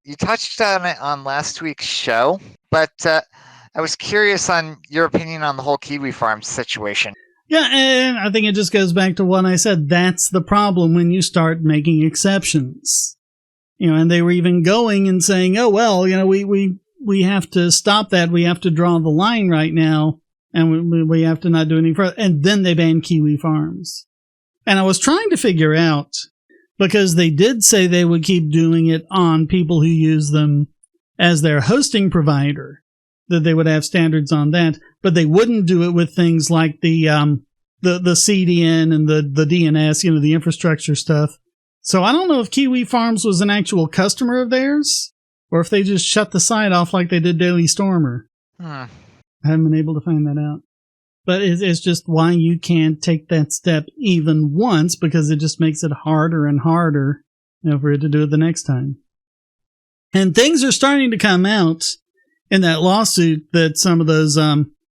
You touched on it on last week's show, but I was curious on your opinion on the whole KiwiFarms situation. Yeah, and I think it just goes back to what I said. That's the problem when you start making exceptions. And they were even going and saying, oh, well, we have to stop that. We have to draw the line right now, and we have to not do any further. And then they banned KiwiFarms. And I was trying to figure out, because they did say they would keep doing it on people who use them as their hosting provider, that they would have standards on that, but they wouldn't do it with things like the CDN and the DNS, the infrastructure stuff. So I don't know if KiwiFarms was an actual customer of theirs, or if they just shut the site off like they did Daily Stormer. I haven't been able to find that out. But it's just why you can't take that step even once, because it just makes it harder and harder for it to do it the next time. And things are starting to come out in that lawsuit that some of those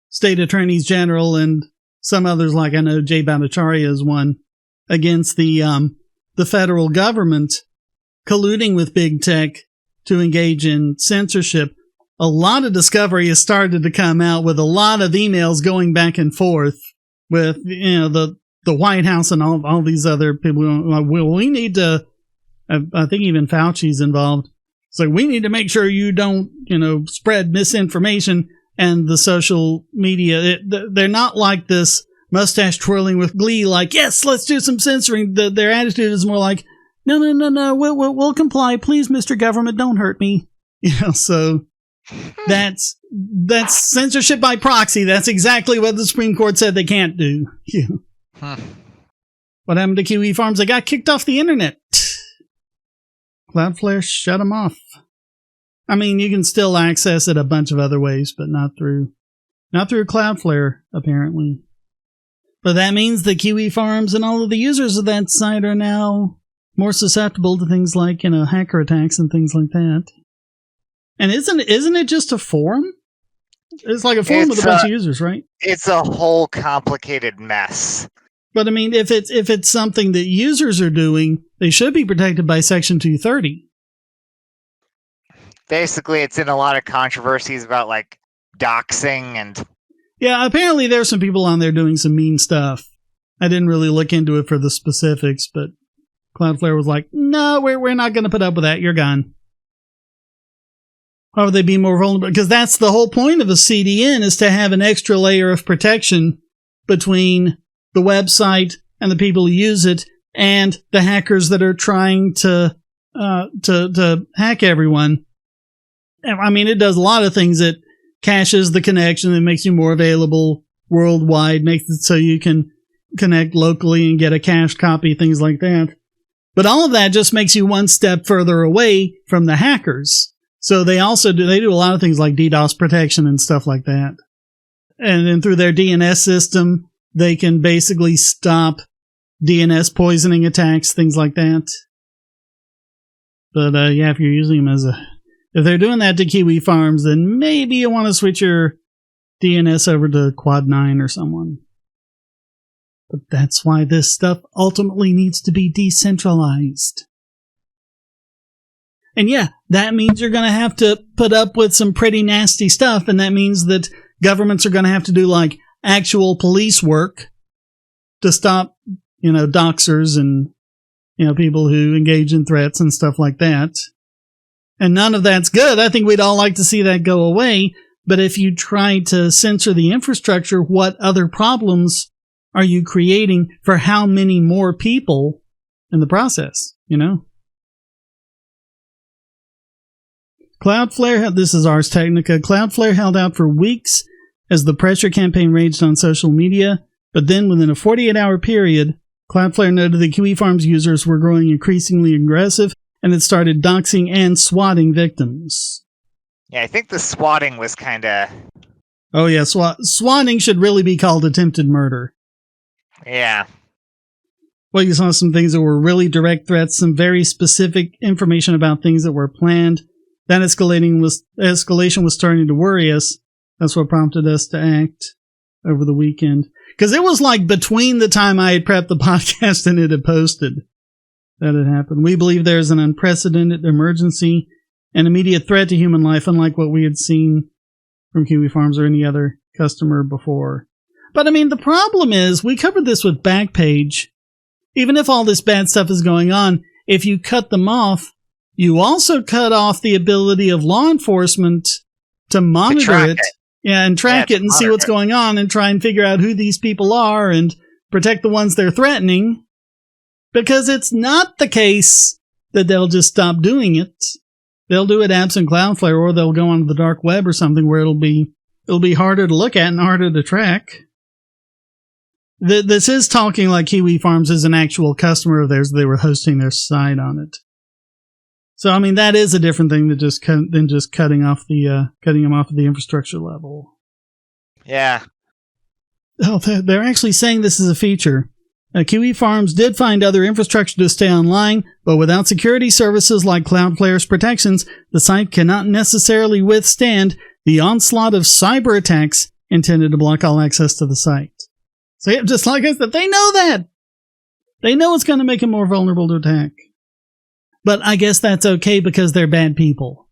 state attorneys general and some others, like I know Jay Bhattacharya is one, against the federal government colluding with big tech to engage in censorship. A lot of discovery has started to come out, with a lot of emails going back and forth with the White House and all these other people. Like, well, we need to. I think even Fauci's involved. So we need to make sure you don't spread misinformation. And the social media, they're not like this mustache twirling with glee, like, yes, let's do some censoring. Their attitude is more like, no, we'll comply, please, Mr. Government, don't hurt me. So. That's censorship by proxy. That's exactly what the Supreme Court said they can't do. What happened to KiwiFarms? They got kicked off the internet. Cloudflare shut them off. I mean, you can still access it a bunch of other ways, but not through Cloudflare, apparently. But that means the KiwiFarms and all of the users of that site are now more susceptible to things like, hacker attacks and things like that. And isn't it just a forum? It's like a forum with a bunch of users, right? It's a whole complicated mess. But I mean, if it's something that users are doing, they should be protected by Section 230. Basically, it's in a lot of controversies about like doxing and. Yeah, apparently there's some people on there doing some mean stuff. I didn't really look into it for the specifics, but Cloudflare was like, "No, we're not going to put up with that. You're gone." Or would they be more vulnerable? Because that's the whole point of a CDN, is to have an extra layer of protection between the website and the people who use it and the hackers that are trying to hack everyone. I mean, it does a lot of things. It caches the connection, it makes you more available worldwide, makes it so you can connect locally and get a cached copy, things like that. But all of that just makes you one step further away from the hackers. So they do a lot of things like DDoS protection and stuff like that. And then through their DNS system, they can basically stop DNS poisoning attacks, things like that. But yeah, if you're using them if they're doing that to KiwiFarms, then maybe you want to switch your DNS over to Quad9 or someone. But that's why this stuff ultimately needs to be decentralized. And yeah, that means you're going to have to put up with some pretty nasty stuff, and that means that governments are going to have to do like actual police work to stop, doxers and, people who engage in threats and stuff like that. And none of that's good. I think we'd all like to see that go away. But if you try to censor the infrastructure, what other problems are you creating for how many more people in the process, Cloudflare, this is Ars Technica. Cloudflare held out for weeks as the pressure campaign raged on social media, but then within a 48-hour period, Cloudflare noted that KiwiFarms users were growing increasingly aggressive, and it started doxing and swatting victims. Yeah, I think the swatting was kind of... Oh yeah, swatting should really be called attempted murder. Yeah. Well, you saw some things that were really direct threats, some very specific information about things that were planned. That escalation was starting to worry us. That's what prompted us to act over the weekend. Because it was like between the time I had prepped the podcast and it had posted that it happened. We believe there's an unprecedented emergency an immediate threat to human life, unlike what we had seen from KiwiFarms or any other customer before. But I mean, the problem is, we covered this with Backpage. Even if all this bad stuff is going on, if you cut them off, you also cut off the ability of law enforcement to monitor it. Yeah, and track it and see what's going on and try and figure out who these people are and protect the ones they're threatening. Because it's not the case that they'll just stop doing it. They'll do it absent Cloudflare, or they'll go onto the dark web or something where it'll be harder to look at and harder to track. This is talking like KiwiFarms is an actual customer of theirs. They were hosting their site on it. So, I mean, that is a different thing than just cutting them off at the infrastructure level. Yeah. Oh, they're actually saying this is a feature. KiwiFarms did find other infrastructure to stay online, but without security services like Cloudflare's protections, the site cannot necessarily withstand the onslaught of cyber attacks intended to block all access to the site. So, yeah, just like I said, they know that. They know it's going to make it more vulnerable to attack. But I guess that's okay because they're bad people.